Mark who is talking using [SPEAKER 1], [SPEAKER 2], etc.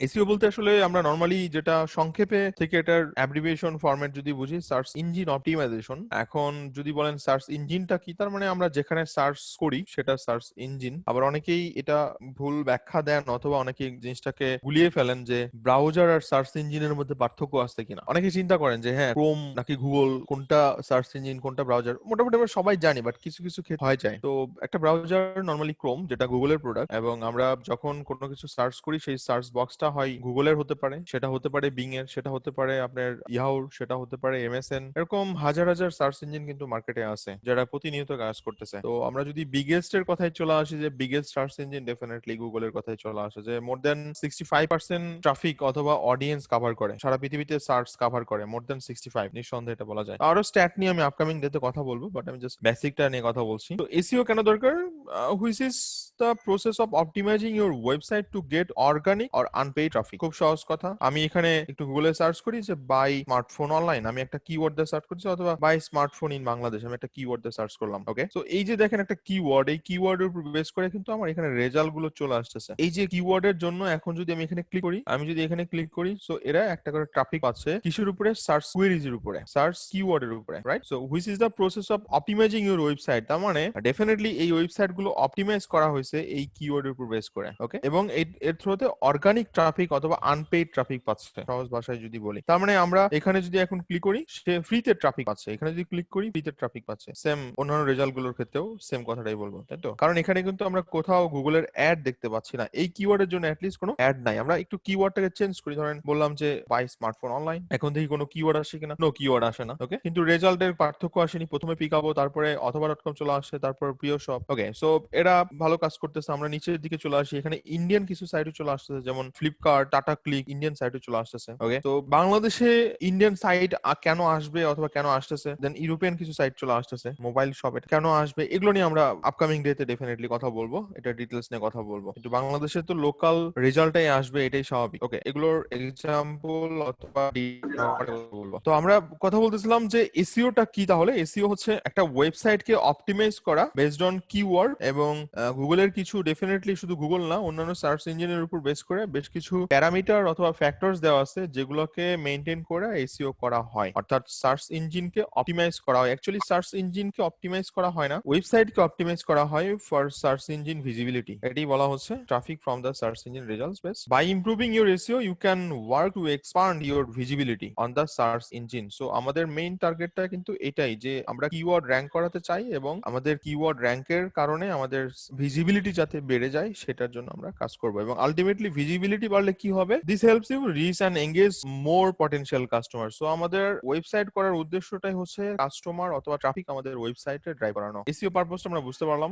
[SPEAKER 1] SEO বলতে আসলে আমরা নরমালি যেটা সংক্ষেপে থেকে এটার অ্যাব্রিভিয়েশন ফরম্যাট যদি বুঝি, সার্চ ইঞ্জিন অপটিমাইজেশন। এখন যদি বলেন সার্চ ইঞ্জিনটা কি, তার মানে আমরা যেখানে সার্চ করি সেটা সার্চ ইঞ্জিন। আবার অনেকেই এটা ভুল ব্যাখ্যা দেন অথবা অনেকেই জিনিসটাকে গুলিয়ে ফেলেন যে ব্রাউজার আর সার্চ ইঞ্জিনের মধ্যে পার্থক্য আছে কিনা। অনেকে চিন্তা করেন যে হ্যাঁ ক্রোম নাকি গুগল, কোনটা সার্চ ইঞ্জিন কোনটা ব্রাউজার। মোটামুটি আমরা সবাই জানি, বাট কিছু কিছু ক্ষেত্রে হয় যায়। তো একটা ব্রাউজার নরমালি ক্রোম, যেটা গুগলের প্রোডাক্ট, এবং আমরা যখন কোনো কিছু সার্চ করি সেই সার্চ বক্সটা হয় গুগলের হতে পারে, সেটা হতে পারে বিং এর, সেটা হতে পারে আপনার ইয়াহুর, সেটা হতে পারে এমএসএন। এরকম হাজার হাজার সার্চ ইঞ্জিন কিন্তু মার্কেটে আছে যারা প্রতিনিয়ত কাজ করতেছে। তো আমরা যদি বিগেস্ট এর কথায় চলে আসি, যে বিগেস্ট সার্চ ইঞ্জিন ডেফিনেটলি গুগলের কথাই চলে আসে, যে মোর দেন 65% ট্রাফিক অথবা অডিয়েন্স কভার করে, সারা পৃথিবীতে সার্চ কভার করে মোর দেন 65, নিঃসন্দেহে এটা বলা যায়। আরো স্ট্যাট নিয়ে আমি আপকামিং ডেতে কথা বলবো, বাট আমি জাস্ট বেসিকটা নিয়ে কথা বলছি। তো এসইও কেন দরকার? Which is the process of optimising your website to get organic or unpaid traffic. খুব সহজ কথা, আমি এখানে একটু গুগলে সার্চ করি যে বাই স্মার্টফোন অনলাইন, আমি একটা কিওয়ার্ড দিয়ে সার্চ করছি, অথবা বাই স্মার্টফোন ইন বাংলাদেশ, আমি একটা কিওয়ার্ড দিয়ে সার্চ করলাম। ওকে, তো এই যে দেখেন একটা কিওয়ার্ড, এই কিওয়ার্ডের উপর বেস করে কিন্তু আমার এখানে রেজাল্ট গুলো চলে আসতেছে। এই যে কিওয়ার্ডের জন্য এখন যদি আমি এখানে ক্লিক করি, সো এরা একটা করে ট্রাফিক পাচ্ছে কিসের উপরে? সার্চ কুয়েরিজ এর উপরে, সার্চ কিওয়ার্ডের উপরে, right? So which is the process of optimising your website. তার মানে ডেফিনেটলি এই ওয়েবসাইট গুলো অপটিমাইজ করা হয়েছে এই কিওয়ার্ডের উপর বেস করে। ওকে, এবং এর থ্রুতে অর্গানিক ট্রাফিক অথবা আনপেইড ট্রাফিক পাচ্ছে, সহজ ভাষায় যদি বলি। তার মানে আমরা এখানে যদি এখন ক্লিক করি, সে ফ্রিতে ট্রাফিক পাচ্ছে, এখানে যদি ক্লিক করি ফ্রিতে ট্রাফিক পাচ্ছে। সেম অন্যান্য রেজাল্ট গুলোর ক্ষেত্রেও সেম কথাটাই বলবো, তাই তো? কারণ এখানে কিন্তু আমরা কোথাও গুগলের অ্যাড দেখতে পাচ্ছি না, এই কিওয়ার্ডের জন্য অ্যাটলিস্ট কোনো অ্যাড নাই। আমরা একটু কিওয়ার্ডটাকে চেঞ্জ করি, ধরেন বললাম যে বাই স্মার্টফোন অনলাইন, এখন দেখি কোনো কিওয়ার্ড আসে কিনা, নো কিওয়ার্ড আসে না। ওকে, কিন্তু রেজাল্টের পার্থক্য আসেনি, প্রথমে পিকাবো, তারপরে অথবা ডট কম চলে আসে, তারপর প্রিয় শপ। ওকে, সো এরা ভালো কাজ করতেছে। আমরা নিচের দিকে চলে আসি, এখানে ইন্ডিয়ান কিছু সাইটও চলে আসতেছে, যেমন ফ্লিপকার্ট, টাটা ক্লিক, ইন্ডিয়ান সাইটও চলে আসতেছে। ওকে, তো বাংলাদেশে ইন্ডিয়ান সাইট কেন আসবে অথবা কেন আসতেছে, দেন ইউরোপিয়ান কিছু সাইট চলে আসতেছে, মোবাইল শপ, এটা কেন আসবে, এগুলো নিয়ে আমরা আপকামিং ডেতে ডেফিনেটলি কথা বলবো, এটা ডিটেলস নিয়ে কথা বলবো। কিন্তু বাংলাদেশে তো লোকাল রেজাল্টটাই আসবে, এটাই স্বাভাবিক। ওকে, এগুলোর এক্সাম্পল অথবা বলবো। তো আমরা কথা বলতেছিলাম যে এসইওটা কি। তাহলে এসইও হচ্ছে একটা ওয়েবসাইটকে অপটিমাইজ করা বেসড অন কিওয়ার্ড, এবং গুগলের কিছু, ডেফিনেটলি শুধু গুগল না, অন্যান্য সার্চ ইঞ্জিনের উপর বেস করে বেশ কিছু প্যারামিটার অথবা ফ্যাক্টরস দেওয়া আছে, যেগুলোকে মেইনটেইন করে এসইও করা হয়, অর্থাৎ সার্চ ইঞ্জিনকে অপটিমাইজ করা হয়। অ্যাকচুয়ালি সার্চ ইঞ্জিনকে অপটিমাইজ করা হয় না, ওয়েবসাইটকে অপটিমাইজ করা হয় ফর সার্চ ইঞ্জিন ভিজিবিলিটি। এটাই বলা হচ্ছে traffic from the search engine results base. By improving your SEO you can work to expand your visibility on the search engine. So আমাদের main টার্গেটটা কিন্তু এটাই, যে আমরা কিওয়ার্ড র্যাঙ্ক করাতে চাই, এবং আমাদের কিওয়ার্ড র্যাঙ্কের কারণে আমাদের ভিজিবিলিটি যাতে বেড়ে যায় সেটার জন্য আমরা কাজ করব। এবং আলটিমেটলি ভিজিবিলিটি বাড়লে কি হবে? This helps you reach and engage more potential customer. So আমাদের ওয়েবসাইট করার উদ্দেশ্যটাই হচ্ছে কাস্টমার অথবা ট্রাফিক আমাদের ওয়েবসাইটে ড্রাইভ করানো। এসইও পারপোজটা আমরা বুঝতে পারলাম।